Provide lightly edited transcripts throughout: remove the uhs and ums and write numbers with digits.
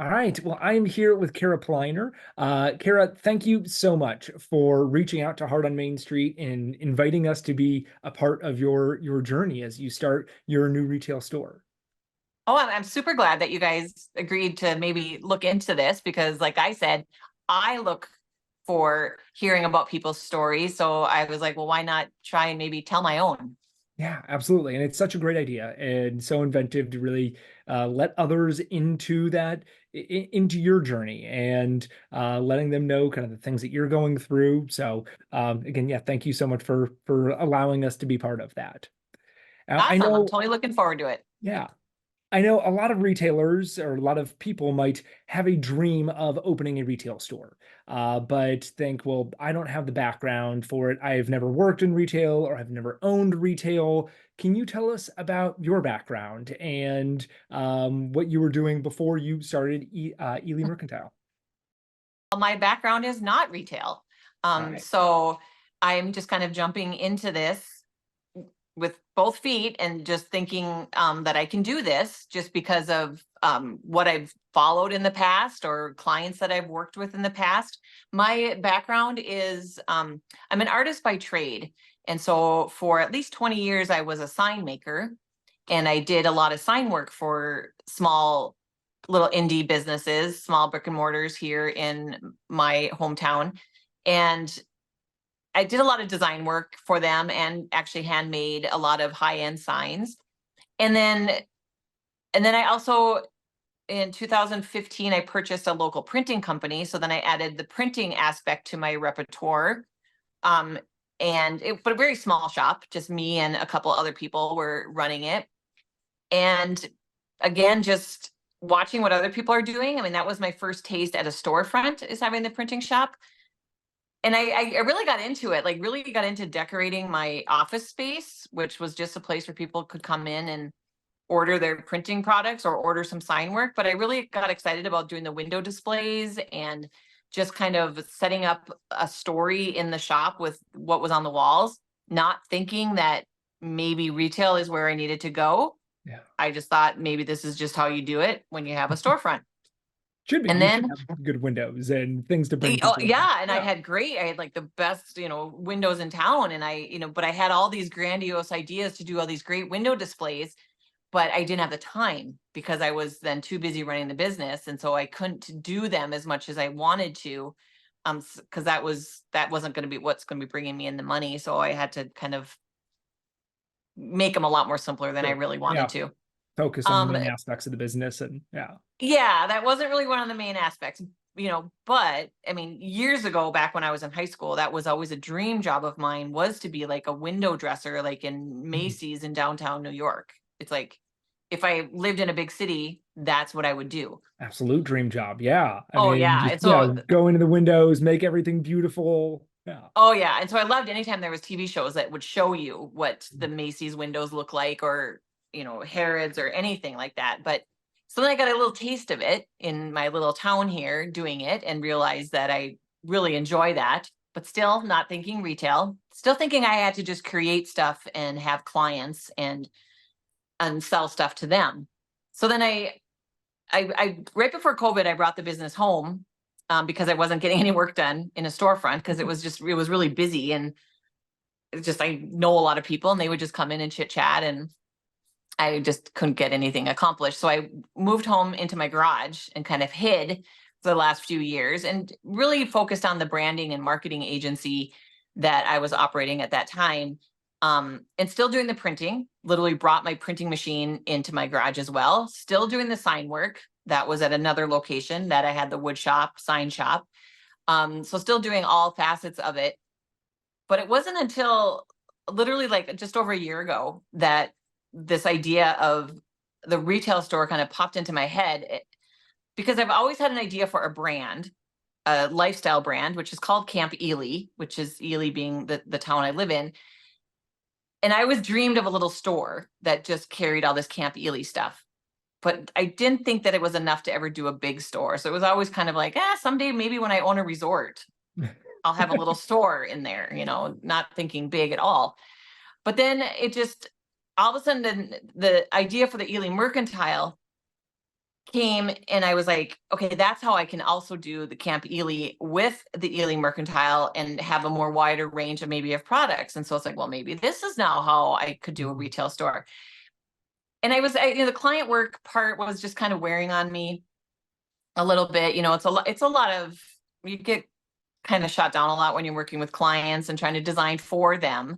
All right. Well, I'm here with Kara Polyner. Kara, thank you so much for reaching out to Heart on Main Street and inviting us to be a part of your journey as you start your new retail store. Oh, I'm super glad that you guys agreed to maybe look into this because, like I said, I look for hearing about people's stories. So I was like, well, why not try and maybe tell my own? Yeah, absolutely. And it's such a great idea and so inventive to really let others into into your journey and letting them know kind of the things that you're going through. So again, yeah, thank you so much for allowing us to be part of that. I Awesome. I'm know, totally looking forward to it. yeah, I know a lot of retailers or a lot of people might have a dream of opening a retail store, but think, well, I don't have the background for it. I've never worked in retail or I've never owned retail. Can you tell us about your background and what you were doing before you started Ely Mercantile? Well, my background is not retail. All right. So I'm just kind of jumping into this with both feet and just thinking that I can do this just because of what I've followed in the past or clients that I've worked with in the past. My background is I'm an artist by trade. And so for at least 20 years, I was a sign maker and I did a lot of sign work for small little indie businesses, small brick and mortars here in my hometown. And I did a lot of design work for them and actually handmade a lot of high-end signs. And then I also in 2015 I purchased a local printing company. So then I added the printing aspect to my repertoire. Um, but a very small shop, just me and a couple other people were running it. And again, just watching what other people are doing. I mean, that was my first taste at a storefront, is having the printing shop. And I really got into it, like really got into decorating my office space, which was just a place where people could come in and order their printing products or order some sign work. But I really got excited about doing the window displays and just kind of setting up a story in the shop with what was on the walls, not thinking that maybe retail is where I needed to go. Yeah. I just thought maybe this is just how you do it when you have a storefront. Should be. And You should then have good windows and things to bring Oh people in. yeah, and Yeah. I had like the best, windows in town, and but I had all these grandiose ideas to do all these great window displays, but I didn't have the time because I was then too busy running the business, and so I couldn't do them as much as I wanted to, because that wasn't going to be what's going to be bringing me in the money, so I had to kind of make them a lot more simpler than I Sure. really wanted Yeah. to. Focus on the Um, main aspects of the business and yeah. Yeah, that wasn't really one of the main aspects, but I mean, years ago, back when I was in high school, that was always a dream job of mine, was to be like a window dresser, like in Mhm. Macy's in downtown New York. It's like, if I lived in a big city, that's what I would do. Absolute dream job. Yeah. I Oh mean, yeah. just, And yeah, so, go into the windows, make everything beautiful. Yeah. oh yeah. And so I loved anytime there was TV shows that would show you what the Macy's windows look like, or, Harrods or anything like that. But so then I got a little taste of it in my little town here doing it and realized that I really enjoy that, but still not thinking retail, still thinking I had to just create stuff and have clients and sell stuff to them. So then I right before COVID, I brought the business home because I wasn't getting any work done in a storefront because it was really busy, and it's just I know a lot of people and they would just come in and chit chat, and I just couldn't get anything accomplished. So I moved home into my garage and kind of hid for the last few years and really focused on the branding and marketing agency that I was operating at that time. And still doing the printing, literally brought my printing machine into my garage as well. Still doing the sign work. That was at another location that I had the wood shop, sign shop. So still doing all facets of it. But it wasn't until literally like just over a year ago that this idea of the retail store kind of popped into my head, because I've always had an idea for a brand, a lifestyle brand, which is called Camp Ely, which is Ely being the town I live in. And I always dreamed of a little store that just carried all this Camp Ely stuff. But I didn't think that it was enough to ever do a big store. So it was always kind of like, someday maybe when I own a resort, I'll have a little store in there, not thinking big at all. But then it just all of a sudden the idea for the Ely Mercantile came and I was like, okay, that's how I can also do the Camp Ely with the Ely Mercantile and have a more wider range of maybe of products. And so it's like, well, maybe this is now how I could do a retail store. And the client work part was just kind of wearing on me a little bit. It's a lot of, you get kind of shot down a lot when you're working with clients and trying to design for them.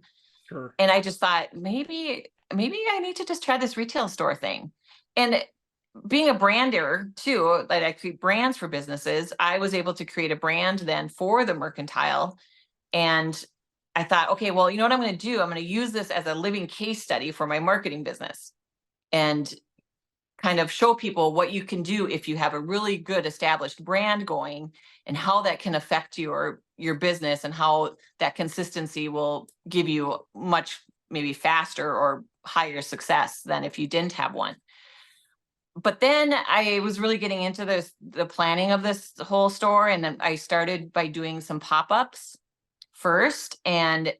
Sure. And I just thought maybe I need to just try this retail store thing. And being a brander too, like I create brands for businesses, I was able to create a brand then for the Mercantile. And I thought, okay, well, you know what I'm going to do? I'm going to use this as a living case study for my marketing business and kind of show people what you can do if you have a really good established brand going and how that can affect your business and how that consistency will give you much maybe faster or higher success than if you didn't have one. But then I was really getting into the planning of this whole store, and then I started by doing some pop-ups first, and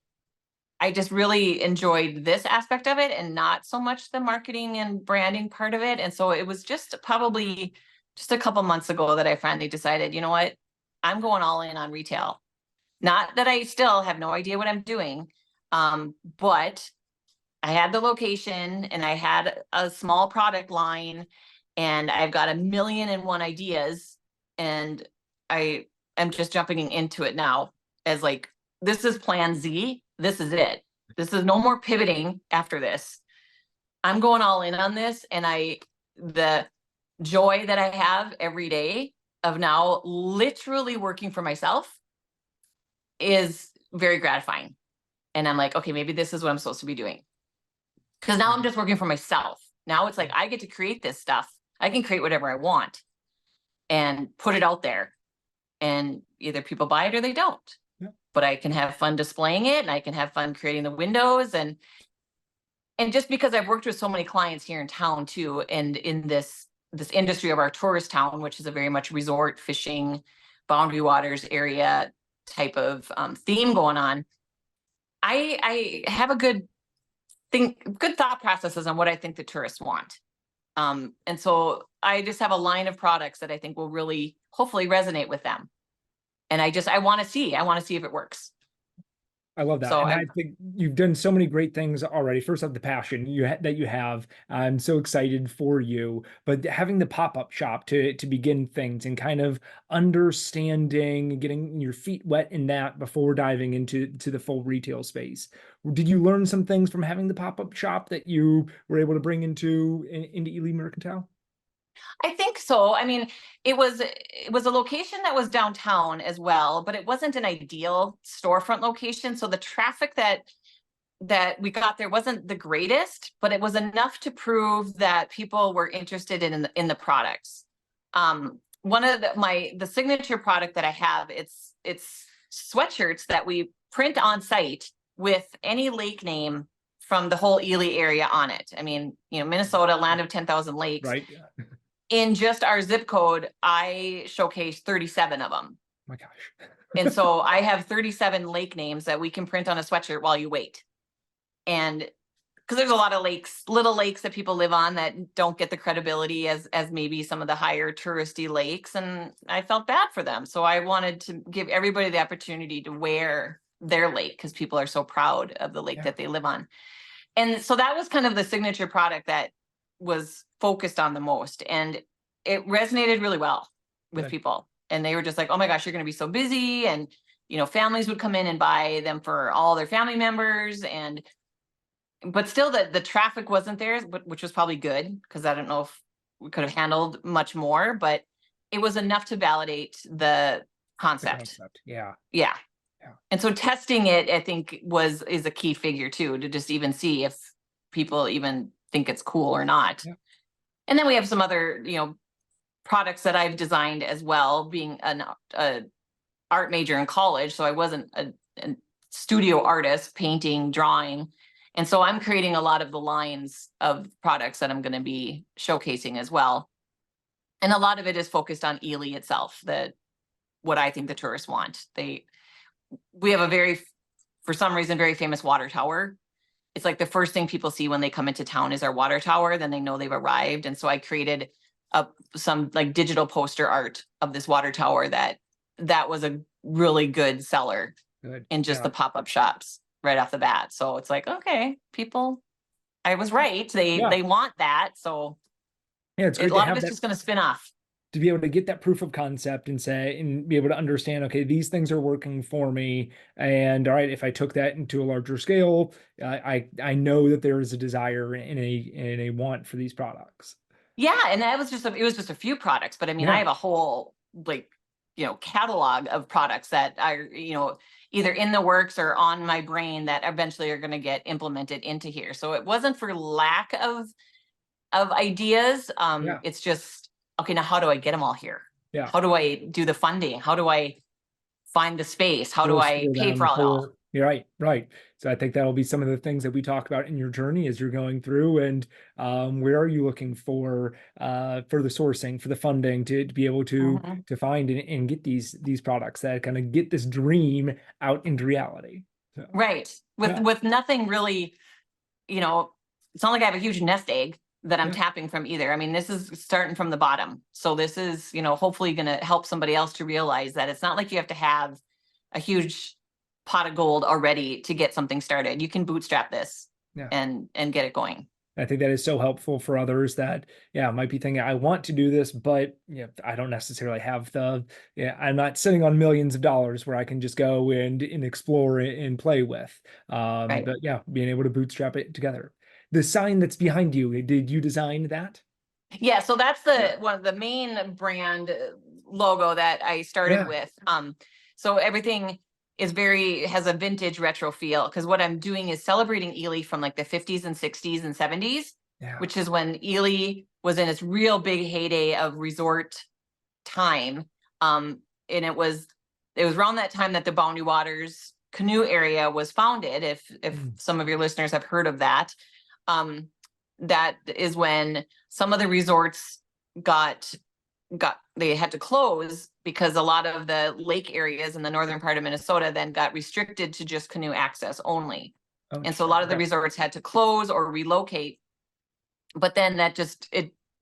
I just really enjoyed this aspect of it and not so much the marketing and branding part of it. And so it was just probably just a couple months ago that I finally decided, you know what, I'm going all in on retail. Not that I still have no idea what I'm doing, but I had the location and I had a small product line and I've got a million and one ideas, and I am just jumping into it now as like, this is plan Z. This is it. This is no more pivoting after this. I'm going all in on this. And the joy that I have every day of now literally working for myself is very gratifying. And I'm like, okay, maybe this is what I'm supposed to be doing. Because now I'm just working for myself. Now it's like, I get to create this stuff. I can create whatever I want and put it out there. And either people buy it or they don't. Yeah. But I can have fun displaying it and I can have fun creating the windows. And just because I've worked with so many clients here in town too, and in this industry of our tourist town, which is a very much resort fishing, boundary waters area type of theme going on, I have a good thought processes on what I think the tourists want. And so I just have a line of products that I think will really hopefully resonate with them. And I want to see if it works. I love that. So And I think you've done so many great things already. First off, the passion that you have. I'm so excited for you. But having the pop-up shop to begin things and kind of understanding, getting your feet wet in that before diving into the full retail space. Did you learn some things from having the pop-up shop that you were able to bring into Ely Mercantile? I think so. I mean, it was a location that was downtown as well, but it wasn't an ideal storefront location. So the traffic that we got there wasn't the greatest, but it was enough to prove that people were interested in the products. One of the signature product that I have, it's sweatshirts that we print on site with any lake name from the whole Ely area on it. I mean, Minnesota, land of 10,000 lakes. Right. In just our zip code, I showcase 37 of them. My gosh. And so I have 37 lake names that we can print on a sweatshirt while you wait. And because there's a lot of lakes, little lakes that people live on that don't get the credibility as maybe some of the higher touristy lakes. And I felt bad for them. So I wanted to give everybody the opportunity to wear their lake because people are so proud of the lake that they live on. And so that was kind of the signature product that was focused on the most. And it resonated really well with people. And they were just like, oh my gosh, you're going to be so busy. And, families would come in and buy them for all their family members. But still the traffic wasn't there, which was probably good because I don't know if we could have handled much more, but it was enough to validate the concept. Yeah. Yeah. And so testing it, I think is a key figure too, to just even see if people even think it's cool or not. Yeah. And then we have some other, products that I've designed as well, being an art major in college. So I wasn't a studio artist, painting, drawing. And so I'm creating a lot of the lines of products that I'm going to be showcasing as well. And a lot of it is focused on Ely itself, what I think the tourists want. We have for some reason, very famous water tower. It's like the first thing people see when they come into town is our water tower. Then they know they've arrived. And so I created up some like digital poster art of this water tower that was a really good seller Good. in just Yeah. the pop-up shops right off the bat. So it's like, okay, people, I was right. Yeah. They want that. So Yeah. It's a great to lot of have it's that, just going to spin off. to be able to get that proof of concept and say, and be able to understand, okay, these things are working for me. And all right, if I took that into a larger scale, I know that there is a desire and a want for these products. Yeah, and that was it was just a few products, but I mean, I Yeah. have a whole like, catalog of products that are, either in the works or on my brain that eventually are going to get implemented into here. So it wasn't for lack of ideas. Yeah. It's just, okay, now how do I get them all here? Yeah. How do I do the funding? How do I find the space? How do Source I for pay for them it all? for, you're right, right. So I think that'll be some of the things that we talk about in your journey as you're going through. And where are you looking for the sourcing, for the funding to be able Mhm. to find and get these products that kind of get this dream out into reality. So Right. With yeah, nothing really, it's not like I have a huge nest egg that I'm yeah, tapping from either. I mean, this is starting from the bottom. So this is, hopefully going to help somebody else to realize that it's not like you have to have a huge pot of gold already to get something started. You can bootstrap this yeah. and get it going. I think that is so helpful for others that, yeah, might be thinking, I want to do this, but yeah, I don't necessarily have yeah, I'm not sitting on millions of dollars where I can just go and explore and play with. Right. But yeah, being able to bootstrap it together. The sign that's behind you, did you design that? Yeah, so that's Yeah. the one of the main brand logo that I started Yeah. with. So everything has a vintage retro feel because what I'm doing is celebrating Ely from like the 50s and 60s and 70s, Yeah. which is when Ely was in its real big heyday of resort time. And it was around that time that the Boundary Waters canoe area was founded. If Mm. some of your listeners have heard of that, um, that is when some of the resorts got they had to close because a lot of the lake areas in the northern part of Minnesota then got restricted to just canoe access only. Oh, And so a interesting. lot of the Okay. resorts had to close or relocate. But then it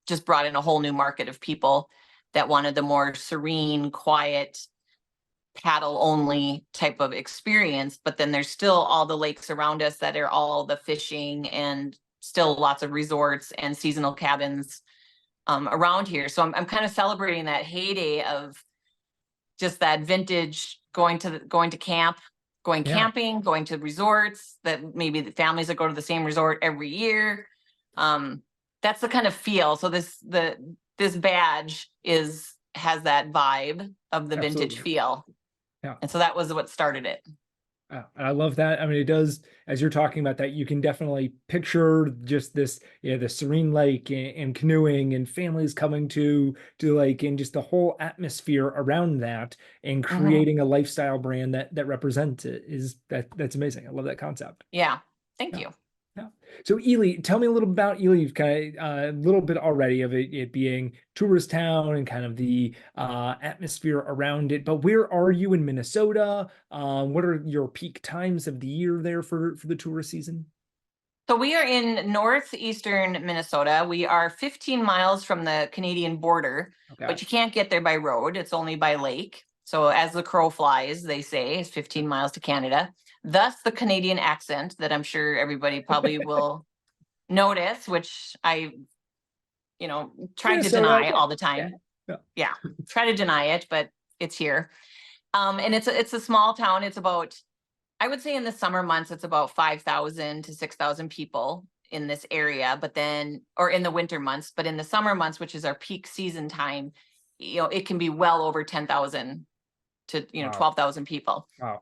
just brought in a whole new market of people that wanted the more serene, quiet, paddle only type of experience. But then there's still all the lakes around us that are all the fishing and still lots of resorts and seasonal cabins around here. So I'm kind of celebrating that heyday of just that vintage going to camp, going Yeah. camping, going to resorts that maybe the families that go to the same resort every year. Um, that's the kind of feel. So this badge has that vibe of the vintage Absolutely. feel. Yeah. And so that was what started it. I love that. I mean, it does, as you're talking about that, you can definitely picture just this, yeah, the serene lake and canoeing and families coming to the lake and just the whole atmosphere around that and Mhm. creating a lifestyle brand that represents it that's amazing. I love that concept. Yeah. Thank Yeah. you. Yeah. So Ely, tell me a little about Ely. You've kind of a little bit already of it being tourist town and kind of the atmosphere around it. But where are you in Minnesota? What are your peak times of the year there for the tourist season? So we are in northeastern Minnesota. We are 15 miles from the Canadian border, Okay. but you can't get there by road. It's only by lake. So as the crow flies, they say, it's 15 miles to Canada. Thus the Canadian accent that I'm sure everybody probably will notice, which I, tried to Minnesota. deny Yeah. all the Yeah. time. Yeah. Yeah, try to deny it, but it's here. And it's a small town. It's about, I would say in the summer months, it's about 5,000 to 6,000 people in this area, but then, or in the winter months, but in the summer months, which is our peak season time, it can be well over 10,000 to, Wow. 12,000 people, Wow.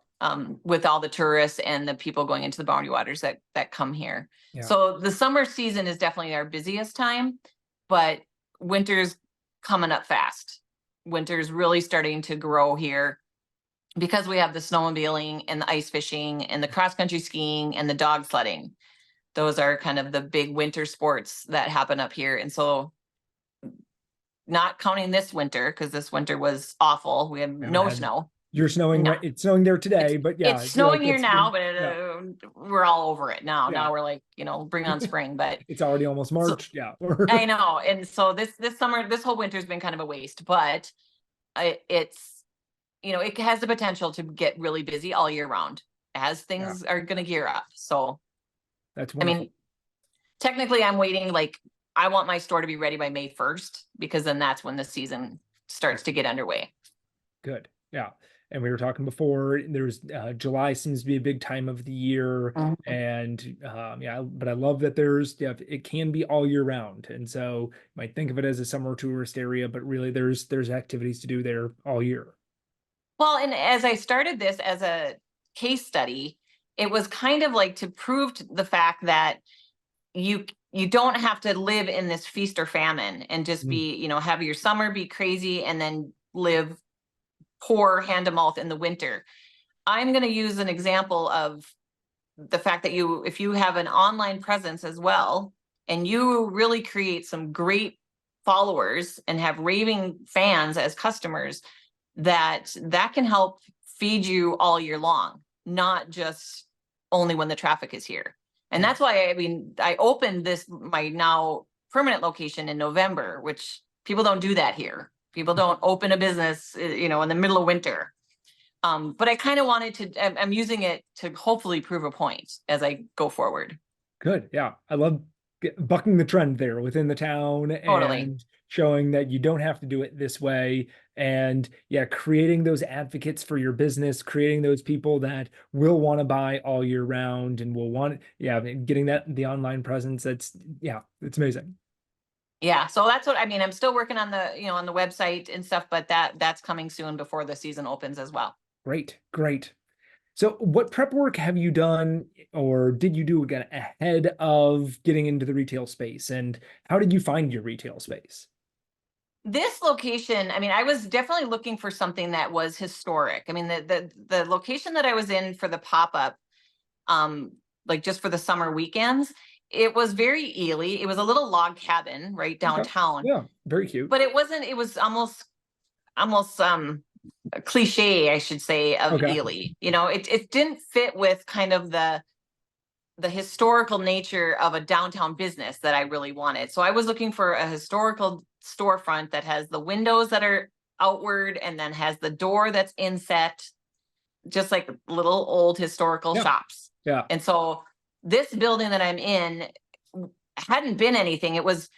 with all the tourists and the people going into the Boundary Waters that come here. Yeah. So the summer season is definitely our busiest time, but winter's coming up fast. Winter's really starting to grow here because we have the snowmobiling and the ice fishing and the cross country skiing and the dog sledding. Those are kind of the big winter sports that happen up here. And so, not counting this winter, because this winter was awful, we had We haven't no had snow. You're snowing, No, right? It's snowing there it's today, but it's yeah, you're like, snowing here it's now, been, but yeah, we're all over it now. yeah. Now we're like, bring on spring. But It's already almost so March. Yeah. I know, and so this summer, this whole winter's been kind of a waste. But it's it has the potential to get really busy all year round as Yeah. things are going to gear up. So That's I wonderful. mean, technically, I'm waiting. Like, I want my store to be ready by May 1st, because then that's when the season starts to get underway. Good. Yeah. And we were talking before, there's July seems to be a big time of the year. Mhm. And yeah, but I love that there's, yeah, it can be all year round. And so you might think of it as a summer tourist area, but really there's activities to do there all year. Well, and as I started this as a case study, it was kind of like to prove the fact that you don't have to live in this feast or famine and just Mm, be, have your summer be crazy and then live poor hand to mouth in the winter. I'm going to use an example of the fact that if you have an online presence as well, and you really create some great followers and have raving fans as customers, that can help feed you all year long, not just only when the traffic is here. And yeah. that's why, I mean, I opened my now permanent location in November, which people don't do that here. People don't open a business, in the middle of winter. But I kind of wanted to, I'm using it to hopefully prove a point as I go forward. Good. Yeah. I love bucking the trend there within the town Totally. and showing that you don't have to do it this way. And yeah, creating those advocates for your business, creating those people that will want to buy all year round and will want, yeah, getting the online presence. Yeah, it's amazing. Yeah. So that's what I mean. I'm still working on the website and stuff, but that's coming soon before the season opens as well. Great. Great. So, what prep work have you done or did you do again ahead of getting into the retail space? And how did you find your retail space? This location, I mean, I was definitely looking for something that was historic. I mean, the location that I was in for the pop-up, um, like just for the summer weekends, it was very Ely. It was a little log cabin right Okay. downtown, Yeah, very cute. but it was almost a cliche, I should say, of Okay. Ely. It didn't fit with kind of the historical nature of a downtown business that I really wanted. So I was looking for a historical storefront that has the windows that are outward and then has the door that's inset, just like little old historical Yeah. shops. Yeah. And so this building that I'm in hadn't been anything. It was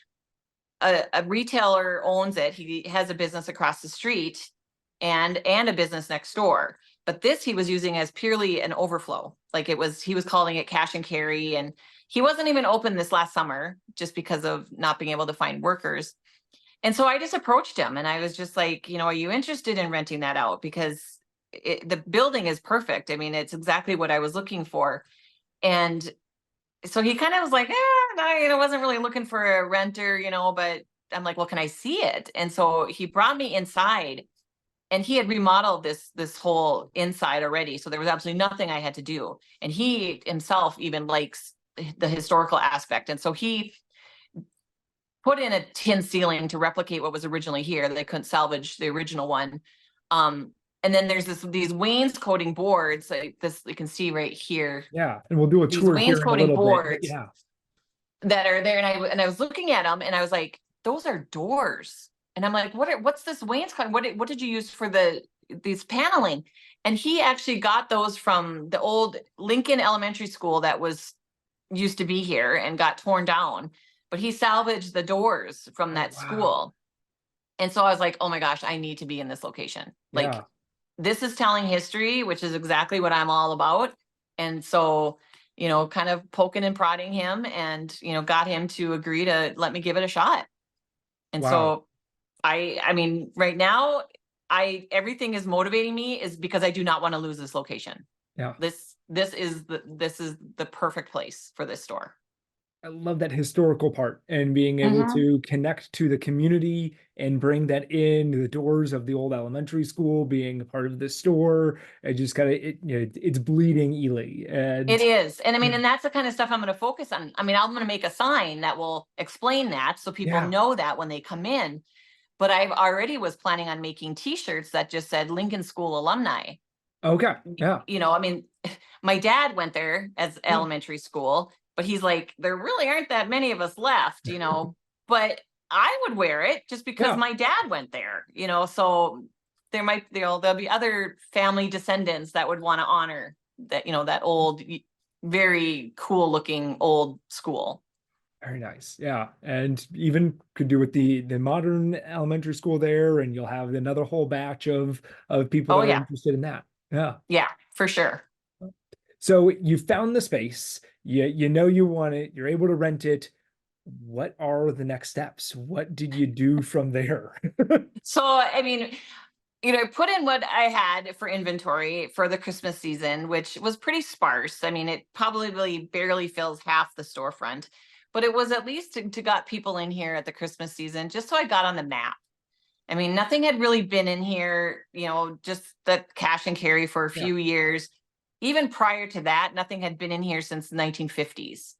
a retailer owns it. He has a business across the street and a business next door. But this he was using as purely an overflow. Like he was calling it cash and carry. And he wasn't even open this last summer just because of not being able to find workers. And so I just approached him and I was just like, are you interested in renting that out? Because the building is perfect. I mean, it's exactly what I was looking for. And so he kind of was like, no, wasn't really looking for a renter, but I'm like, well, can I see it? And so he brought me inside, and he had remodeled this whole inside already. So there was absolutely nothing I had to do. And he himself even likes the historical aspect. And so he put in a tin ceiling to replicate what was originally here. They couldn't salvage the original one. And then there's these wainscoting boards, like this you can see right here. Yeah. And we'll do a These tour here in a wainscoting little bit. But boards yeah. that are there, and I was looking at them, and I was like, those are doors. And I'm like, what's this wainscot? What did you use for these paneling? And he actually got those from the old Lincoln Elementary School that was used to be here and got torn down. But he salvaged the doors from Oh, that wow. school. And so I was like, oh my gosh, I need to be in this location. Like, Yeah. this is telling history, which is exactly what I'm all about. And so, kind of poking and prodding him and, got him to agree to let me give it a shot. And Wow. so I mean, right now, everything is motivating me is because I do not want to lose this location. Yeah. This is the perfect place for this store. I love that historical part and being able Mhm. to connect to the community and bring that in the doors of the old elementary school, being a part of the store. It just kind of it's bleeding Ely. It And is. And I mean, and that's the kind of stuff I'm going to focus on. I mean, I'm going to make a sign that will explain that so people yeah, know that when they come in. but I've already was planning on making t-shirts that just said Lincoln School alumni. Okay. Yeah. I mean, my dad went there as Yeah. elementary school, but he's like, there really aren't that many of us left, but I would wear it just because Yeah. my dad went there, so there'll be other family descendants that would want to honor that, that old, very cool looking old school. Very nice. Yeah. And even could do with the modern elementary school there, and you'll have another whole batch of people Oh that are yeah. interested in that. Yeah. Yeah, for sure. So you found the space, you know you want it, you're able to rent it. What are the next steps? What did you do from there? So, I mean, I put in what I had for inventory for the Christmas season, which was pretty sparse. I mean, it probably barely fills half the storefront, but it was at least to got people in here at the Christmas season, just so I got on the map. I mean, nothing had really been in here, just the cash and carry for a Yeah. few years. Even prior to that, nothing had been in here since the 1950s.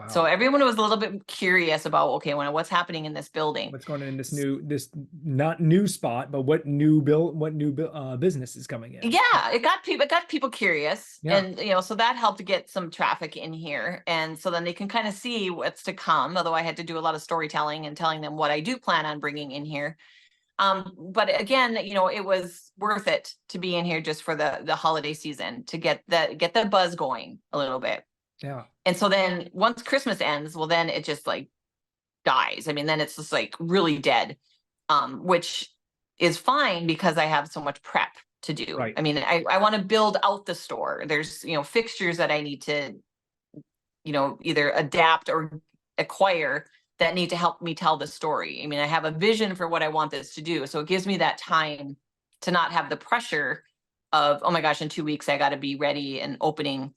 So Wow. everyone was a little bit curious about, okay, what's happening in this building? What's going on in this not new spot, but what new business is coming in? Yeah, it got people curious, Yeah. and so that helped to get some traffic in here, and so then they can kind of see what's to come, although I had to do a lot of storytelling and telling them what I do plan on bringing in here. But again, it was worth it to be in here just for the holiday season, to get the buzz going a little bit. Yeah. And so then once Christmas ends, well, then it just like dies. I mean, then it's just like really dead, which is fine because I have so much prep to do. Right. I mean, I want to build out the store. There's, fixtures that I need to, either adapt or acquire that need to help me tell the story. I mean, I have a vision for what I want this to do. So it gives me that time to not have the pressure of, oh my gosh, in 2 weeks, I got to be ready and opening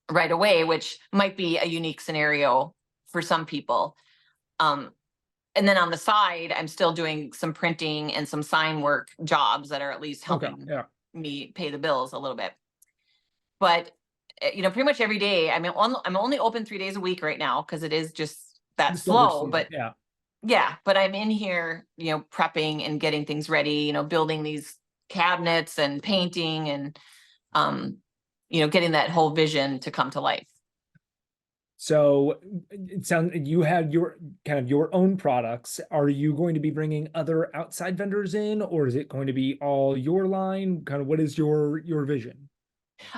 right away, which might be a unique scenario for some people. And then on the side, I'm still doing some printing and some sign work jobs that are at least Okay. helping Yeah. me pay the bills a little bit. But pretty much every day. I mean, I'm only open 3 days a week right now because it is just that The silver slow. season. But Yeah. yeah, but I'm in here, prepping and getting things ready. Building these cabinets and painting and getting that whole vision to come to life. So it sounds you had your kind of your own products. Are you going to be bringing other outside vendors in, or is it going to be all your line? Kind of what is your vision?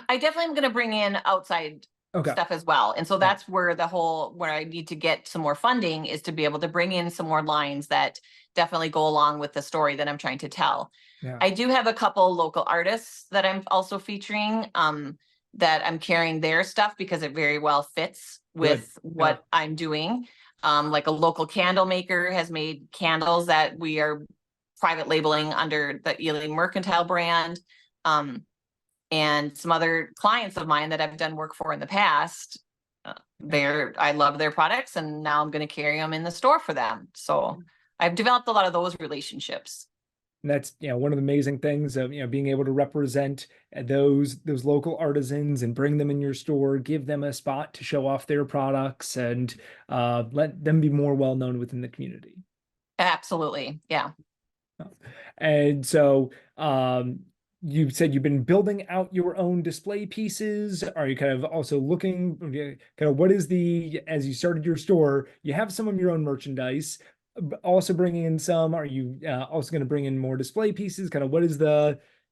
I definitely am going to bring in outside Okay. stuff as well. And so Yeah. that's where where I need to get some more funding, is to be able to bring in some more lines that definitely go along with the story that I'm trying to tell. Yeah. I do have a couple local artists that I'm also featuring, that I'm carrying their stuff because it very well fits Good. with what I'm doing. Like a local candle maker has made candles that we are private labeling under the Ely Mercantile brand. And some other clients of mine that I've done work for in the past, I love their products, and now I'm going to carry them in the store for them. So I've developed a lot of those relationships. And that's one of the amazing things of being able to represent those local artisans and bring them in your store, give them a spot to show off their products, and let them be more well known within the community. Absolutely. Yeah. And so you said you've been building out your own display pieces. Are you kind of also looking kind of what is as you started your store, you have some of your own merchandise, but also bringing in some, are you also going to bring in more display pieces? Kind of what is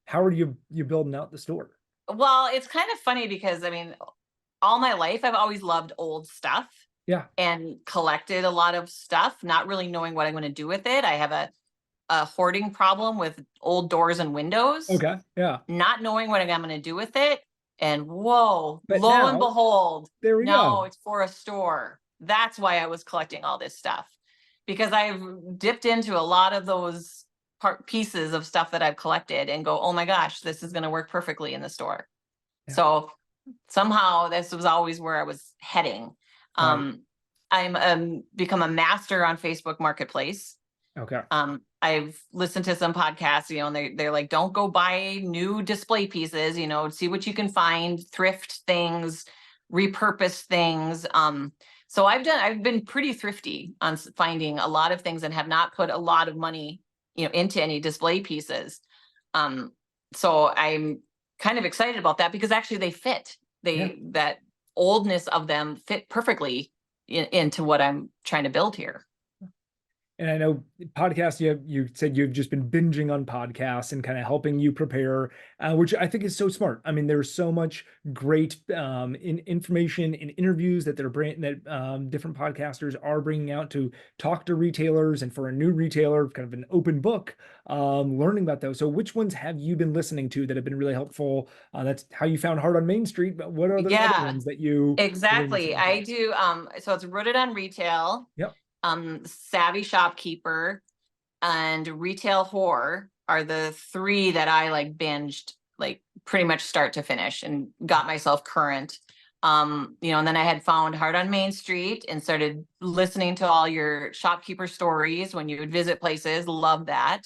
how are you building out the store? Well, it's kind of funny because I mean, all my life, I've always loved old stuff Yeah. and collected a lot of stuff, not really knowing what I'm going to do with it. I have a hoarding problem with old doors and windows. Okay. Yeah. Not knowing what I'm going to do with it. And whoa, But lo and now, behold, there we no, go. it's for a store. That's why I was collecting all this stuff, because I've dipped into a lot of those pieces of stuff that I've collected and go, oh my gosh, this is going to work perfectly in the store. Yeah. So somehow this was always where I was heading. Right. I'm become a master on Facebook Marketplace. Okay. I've listened to some podcasts, and they're like, don't go buy new display pieces, see what you can find, thrift things, repurpose things. So I've been pretty thrifty on finding a lot of things and have not put a lot of money into any display pieces. So I'm kind of excited about that because actually they fit. Yeah. That oldness of them fit perfectly into what I'm trying to build here. And I know podcasts, you said you've just been binging on podcasts and kind of helping you prepare, which I think is so smart. I mean, there's so much great information in interviews that different podcasters are bringing out to talk to retailers, and for a new retailer, kind of an open book, learning about those. So which ones have you been listening to that have been really helpful? That's how you found Hard on Main Street, but what are the other Yeah, ones that you've been exactly. listening to? I do. So it's Rooted on Retail, Yep. Savvy Shopkeeper, and Retail Horror are the three that I like binged like pretty much start to finish and got myself current. And then I had found Hard on Main Street and started listening to all your shopkeeper stories when you would visit places. Love that.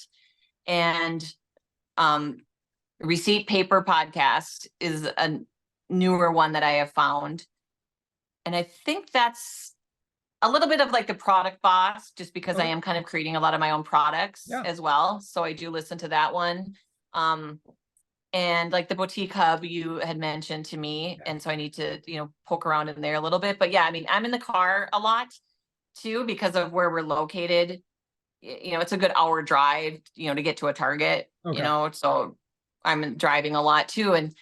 And Receipt Paper Podcast is a newer one that I have found. And I think that's a little bit of like the Product Boss, just because I am kind of creating a lot of my own products as well. So I do listen to that one. And like the Boutique Hub you had mentioned to me. And so I need to, poke around in there a little bit. But yeah, I mean, I'm in the car a lot too, because of where we're located. It's a good hour drive, to get to a Target, so I'm driving a lot too. And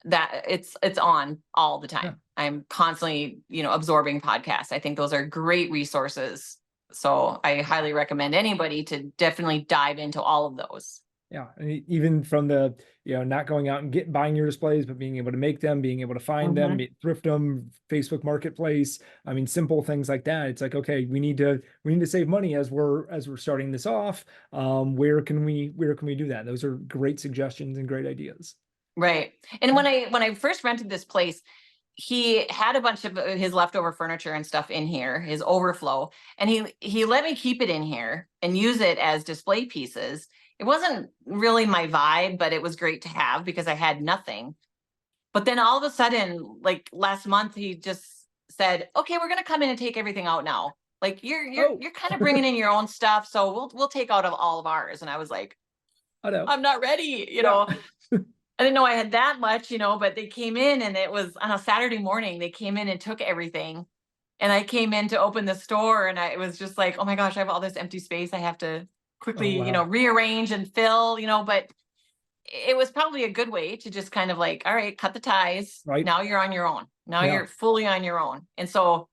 that it's on all the time. I'm constantly, absorbing podcasts. I think those are great resources. So I highly recommend anybody to definitely dive into all of those. Yeah, and even from the, not going out and buying your displays, but being able to make them, being able to find them, thrift them, Facebook Marketplace. I mean, simple things like that. It's like, okay, we need to save money as we're starting this off. Where can we do that? Those are great suggestions and great ideas. Right. And when I first rented this place, he had a bunch of his leftover furniture and stuff in here, his overflow, and he let me keep it in here and use it as display pieces. It wasn't really my vibe, but it was great to have because I had nothing. But then all of a sudden, like last month, he just said, "Okay, we're gonna come in and take everything out now. Like you're kind of bringing in your own stuff, so we'll take out of all of ours." And I was like, I know. "I'm not ready," I didn't know I had that much, but they came in and it was on a Saturday morning. They came in and took everything. And I came in to open the store and it was just like, oh my gosh, I have all this empty space. I have to quickly, rearrange and fill, but it was probably a good way to just kind of like, all right, cut the ties. Right. Now you're on your own. Now you're fully on your own. And so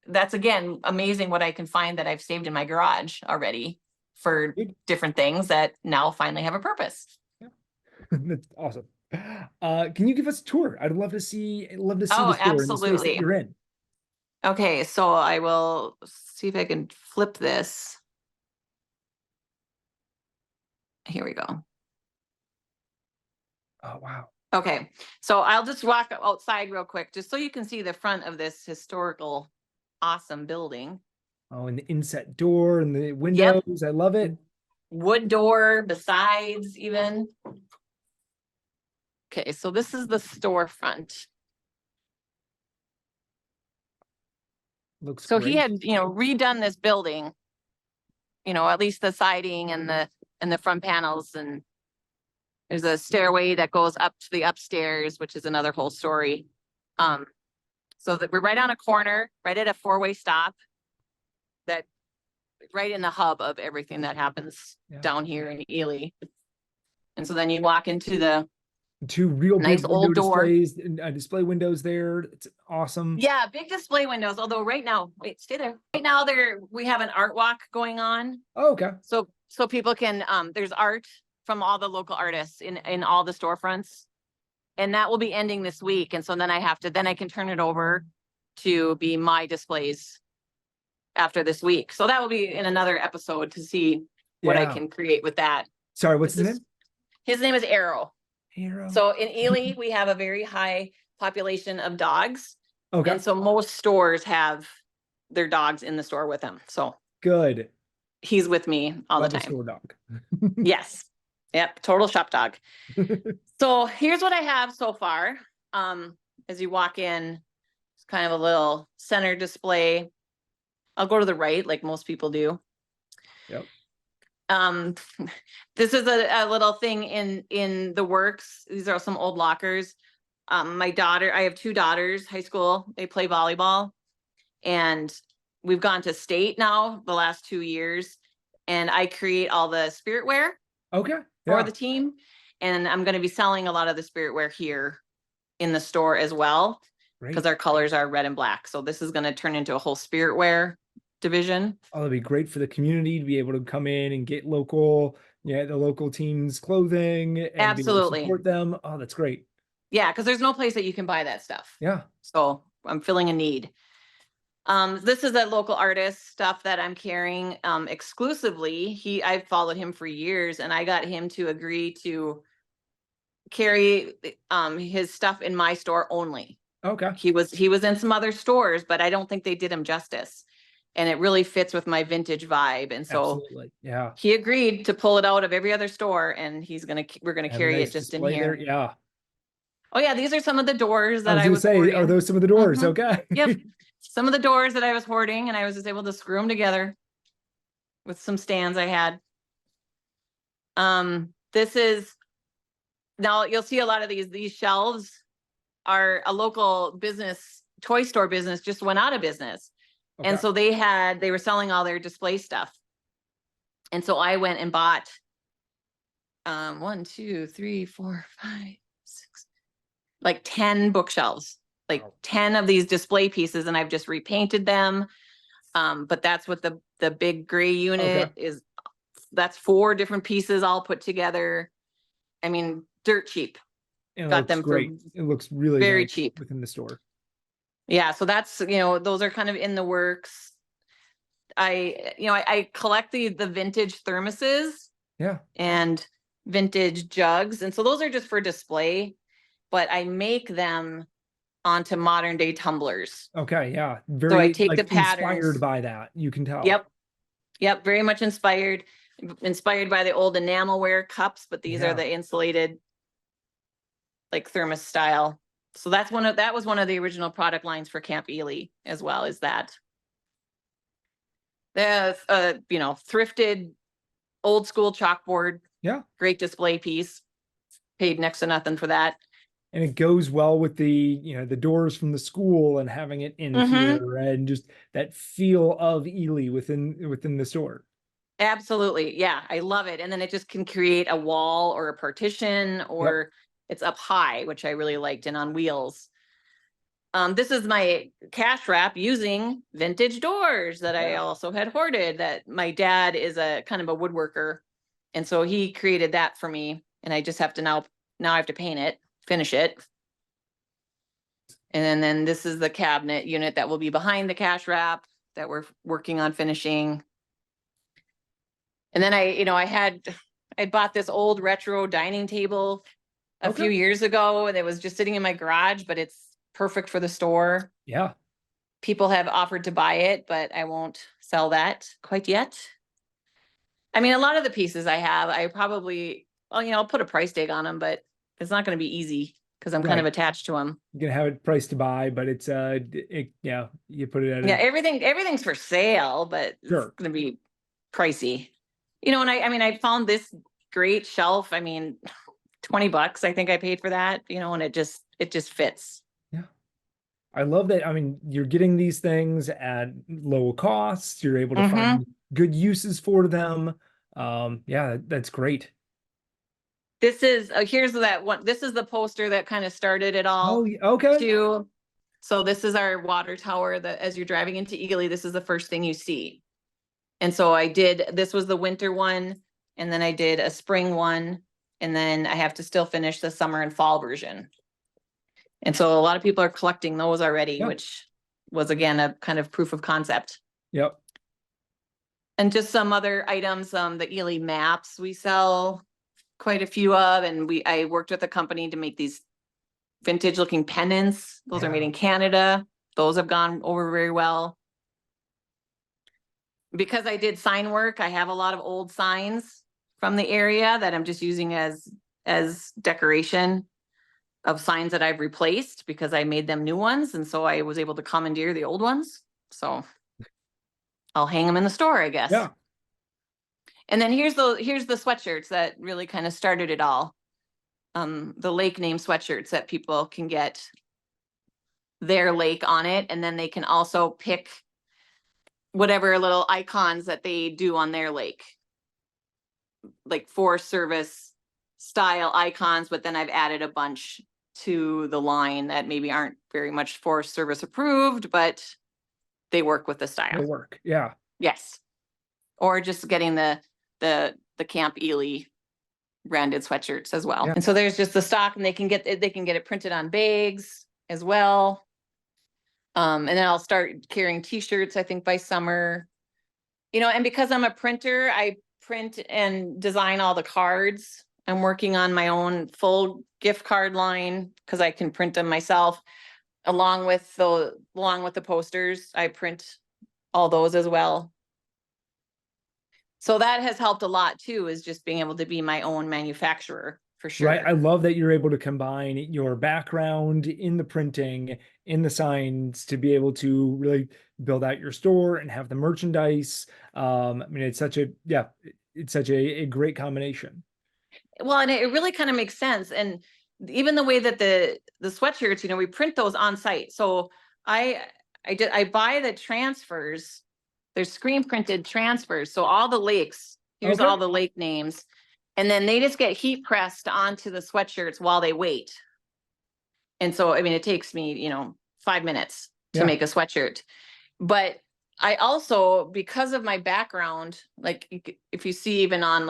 that's, again, amazing what I can find that I've saved in my garage already for different things that now finally have a purpose. That's awesome. Can you give us a tour? I'd love to see the store and the space that you're in. Okay, so I will see if I can flip this. Here we go. Oh, wow. Okay, so I'll just walk outside real quick just so you can see the front of this historical, awesome building. Oh, and the inset door and the windows. I love it. Wood door besides even. Okay, so this is the storefront. Looks so great. He had, redone this building, at least the siding and the front panels, and there's a stairway that goes up to the upstairs, which is another whole story. So that we're right on a corner, right at a four-way stop, that right in the hub of everything that happens down here in Ely. And so then you walk into the two real nice big old door. displays, display windows there. It's awesome. Yeah, big display windows. Although right now, wait, stay there. Right now, we have an art walk going on. Oh, okay. So people can there's art from all the local artists in all the storefronts, and that will be ending this week. And so then I can turn it over to be my displays after this week. So that will be in another episode to see what I can create with that. Sorry, what's his name? His name is Arrow. Arrow. So in Ely, we have a very high population of dogs. Okay. And so most stores have their dogs in the store with them. So good. He's with me all the time. Store dog. Yes. Yep. Total shop dog. So here's what I have so far. As you walk in, it's kind of a little center display. I'll go to the right like most people do. Yep. Um, this is a little thing in the works. These are some old lockers. My daughter, I have two daughters, high school, they play volleyball, and we've gone to state now the last 2 years, and I create all the spirit wear Okay. for Yeah. the team, and I'm going to be selling a lot of the spirit wear here in the store as well, because Great. our colors are red and black. So this is going to turn into a whole spirit wear division. Oh, it'd be great for the community to be able to come in and get local, yeah, the local team's clothing and be able to Absolutely. support them. Oh, that's great. Yeah, because there's no place that you can buy that stuff. Yeah. So I'm filling a need. This is a local artist stuff that I'm carrying exclusively. I've followed him for years, and I got him to agree to carry his stuff in my store only. Okay. He was in some other stores, but I don't think they did him justice. And it really fits with my vintage vibe. And so Absolutely. Yeah. he agreed to pull it out of every other store, and we're gonna Have a carry it nice just in display there. here. Yeah. Oh yeah, these are some of the doors I that was I gonna was say, are hoarding. those some of the doors? Mhm. Okay. Yep. Some of the doors that I was hoarding, and I was just able to screw them together with some stands I had. This is, now you'll see a lot of these shelves are a local business, toy store business just went out of business. And Okay. so they were selling all their display stuff. And so I went and bought 1, 2, 3, 4, 5, 6, like 10 bookshelves, like Wow. 10 of these display pieces, and I've just repainted them. But that's what the big gray Okay. unit is. That's 4 different pieces all put together. I mean, dirt cheap. And it Got looks them for great. It looks really very nice cheap. within the store. Yeah, so that's, those are kind of in the works. I collect the vintage thermoses Yeah. and vintage jugs. And so those are just for display, but I make them onto modern day tumblers. Okay. Yeah. So I Very take the like inspired patterns. by that. You can tell. Yep. Yep. Very much inspired by the old enamelware cups, but these are Yeah. the insulated, like thermos style. So that was one of the original product lines for Camp Ely as well, is that. The thrifted old school chalkboard, Yeah. great display piece. Paid next to nothing for that. And it goes well with the doors from the school and having it in Mm-hmm. here and just that feel of Ely within the store. Absolutely. Yeah, I love it. And then it just can create a wall or a partition, Yep. or it's up high, which I really liked, and on wheels. This is my cash wrap using vintage doors that I Yeah. also had hoarded, that my dad is a kind of a woodworker. And so he created that for me. And I just have to now I have to paint it, finish it. And then this is the cabinet unit that will be behind the cash wrap that we're working on finishing. And then I bought this old retro dining table a Okay. few years ago, and it was just sitting in my garage, but it's perfect for the store. Yeah. People have offered to buy it, but I won't sell that quite yet. I mean, a lot of the pieces I have, I probably, I'll put a price tag on them, but it's not going to be easy because I'm kind of Right. attached to them. You're gonna have it priced to buy, but yeah, you put it at Yeah, a everything's for sale, but it's sure. going to be pricey. And I found this great shelf. I mean, $20, I think I paid for that, and it just fits. Yeah. I love that. I mean, you're getting these things at low costs. You're able to Mm-hmm. find good uses for them. Yeah, that's great. This is here's that one. This is the poster that kind of started it Oh, all okay. too. So this is our water tower that as you're driving into Ely, this is the first thing you see. And so this was the winter one, and then I did a spring one, and then I have to still finish the summer and fall version. And so a lot of people are collecting those already, Yeah. which was again a kind of proof of concept. Yep. And just some other items, the Ely maps we sell quite a few of, and I worked with a company to make these vintage looking pennants. Those are made Yeah. in Canada. Those have gone over very well. Because I did sign work, I have a lot of old signs from the area that I'm just using as decoration of signs that I've replaced because I made them new ones. And so I was able to commandeer the old ones. So I'll hang them in the store, I guess. Yeah. And then here's the sweatshirts that really kind of started it all. The lake name sweatshirts that people can get their lake on it, and then they can also pick whatever little icons that they do on their lake, like Forest Service style icons, but then I've added a bunch to the line that maybe aren't very much Forest Service approved, but they work with the They style. work. Yeah. Yes. Or just getting the Camp Ely branded sweatshirts as well. Yeah. And so there's just the stock, and they can get it printed on bags as well. And then I'll start carrying t-shirts, I think by summer. And because I'm a printer, I print and design all the cards. I'm working on my own full gift card line because I can print them myself, along with the posters. I print all those as well. So that has helped a lot too, is just being able to be my own manufacturer, for sure. Right. I love that you're able to combine your background in the printing, in the signs, to be able to really build out your store and have the merchandise. I mean, it's such a great combination. Well, and it really kind of makes sense. And even the way that the sweatshirts, we print those on site. So I buy the transfers. There's screen printed transfers. So all the lakes, here's Okay. all the lake names. And then they just get heat pressed onto the sweatshirts while they wait. And so, I mean, it takes me, 5 minutes to Yeah. make a sweatshirt. But I also, because of my background, like if you see even on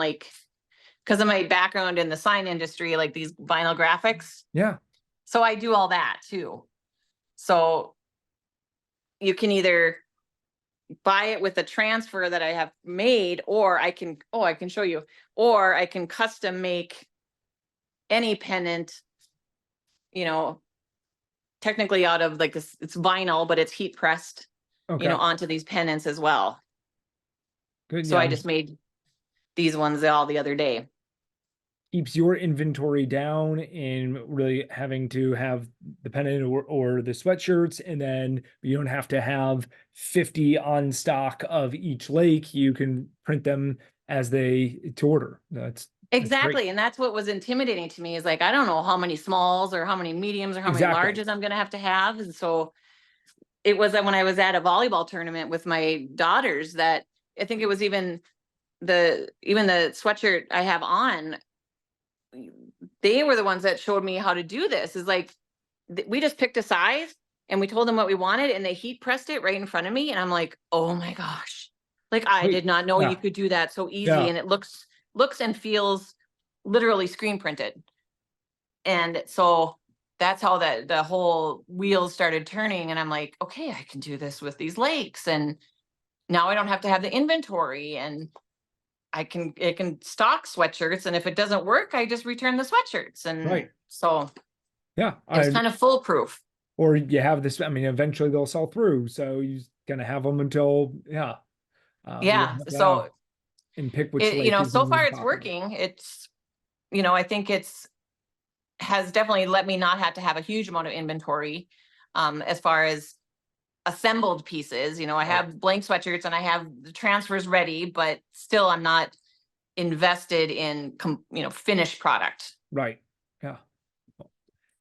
because of my background in the sign industry, like these vinyl graphics. Yeah. So I do all that too. So you can either buy it with a transfer that I have made, or I can show you, or I can custom make any pennant, technically out of this, it's vinyl, but it's heat pressed, Okay. onto these pennants as well. Good. So Yeah. I just made these ones all the other day. Keeps your inventory down in really having to have the pennant or the sweatshirts, and then you don't have to have 50 on stock of each lake. You can print them as to order. That's Exactly. great. And that's what was intimidating to me, is I don't know how many smalls or how many mediums or how many Exactly. larges I'm going to have. And so it was when I was at a volleyball tournament with my daughters that I think it was even the sweatshirt I have on, they were the ones that showed me how to do this. Is we just picked a size and we told them what we wanted, and they heat pressed it right in front of me. And I'm like, oh my gosh, I did not know you could do that so easy. Yeah. And it looks and feels literally screen printed. And so that's how the whole wheels started turning. And I'm like, okay, I can do this with these lakes. And now I don't have to have the inventory, and it can stock sweatshirts. And if it doesn't work, I just return the sweatshirts. And Right. so Yeah. it was kind of foolproof. Or you have this, I mean, eventually they'll sell through. So you're going to have them until, yeah. You Yeah. don't have to So and pick which lake is so the far most it's popular. working. It's, I think has definitely let me not have to have a huge amount of inventory, as far as assembled pieces. I have blank sweatshirts and I have the transfers ready, but still I'm not invested in, finished product. Right. Yeah.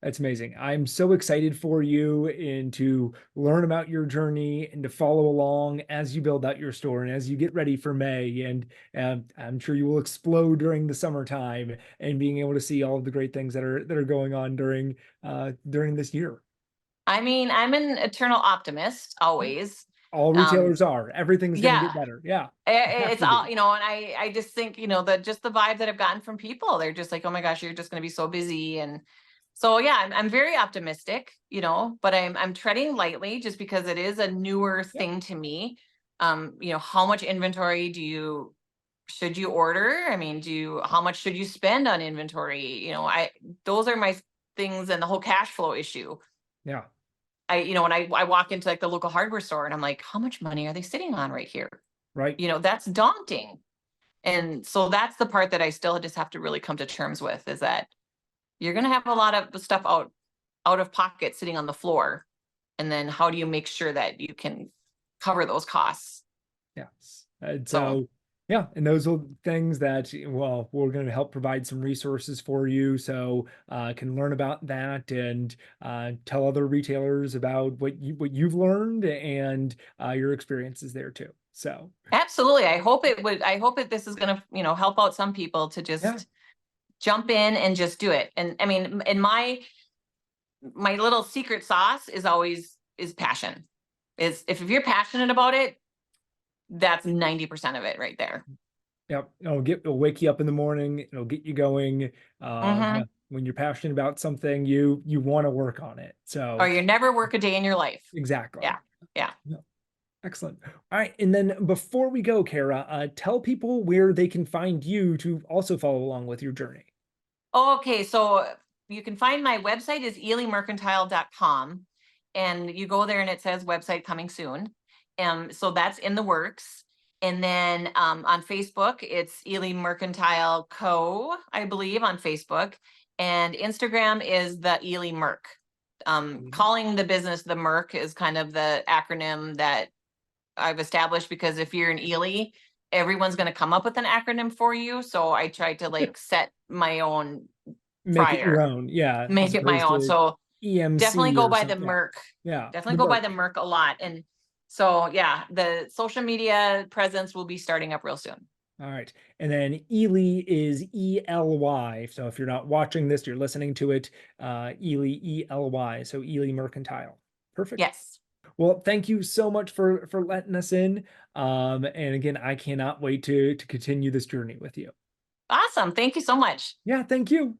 That's amazing. I'm so excited for you and to learn about your journey and to follow along as you build out your store and as you get ready for May. And I'm sure you will explode during the summertime and being able to see all of the great things that are going on during this year. I mean, I'm an eternal optimist always. All retailers are. Everything's going to Yeah. get better. Yeah. It's all, and I just think, just the vibe that I've gotten from people, they're just like, oh my gosh, you're just going to be so busy. And so, yeah, I'm very optimistic, but I'm treading lightly just because it is a newer thing to me. How much inventory should you order? I mean, how much should you spend on inventory? Those are my things, and the whole cash flow issue. Yeah. When I walk into the local hardware store and I'm like, how much money are they sitting on right here? Right. That's daunting. And so that's the part that I still just have to really come to terms with, is that you're going to have a lot of stuff out of pocket sitting on the floor. And then how do you make sure that you can cover those costs? Yes. And So Yeah, and those are things that, well, we're going to help provide some resources for you so can learn about that and tell other retailers about what you've learned and your experiences there too. So Absolutely. I hope that this is going to, help out some people to yeah, just jump in and just do it. And I mean, in my little secret sauce is always is passion. Is if you're passionate about it, that's 90% of it right there. yeah, it'll wake you up in the morning. It'll get you going. Yeah, Hmm. when you're passionate about something, you want to work on it. Or So you never work a day in your life. exactly. Yeah. Yeah. Yeah, excellent. All right, and then before we go, Kara, tell people where they can find you to also follow along with your journey. Okay, so you can find my website is elymercantile.com, and you go there and it says website coming soon. So that's in the works. And then on Facebook, it's Ely Mercantile Co., I believe, on Facebook. And Instagram is the Ely Merc. Calling the business the Merc is kind of the acronym that I've established, because if you're an Ely, everyone's going to come up with an acronym for you. So I tried to Yeah, like set my own make it your prior, own. Yeah, as make it my opposed own. to So definitely EMC go or by the something. Yeah, Merc. yeah, Definitely the go by the Merc. Merc a lot. And so, yeah, the social media presence will be starting up real soon. All right. And then Ely is ELY. So if you're not watching this, you're listening to it. Ely, ELY. So Ely Mercantile. Perfect. Yes. Well, thank you so much for letting us in. And again, I cannot wait to continue this journey with you. Awesome. Thank you so much. Yeah, thank you.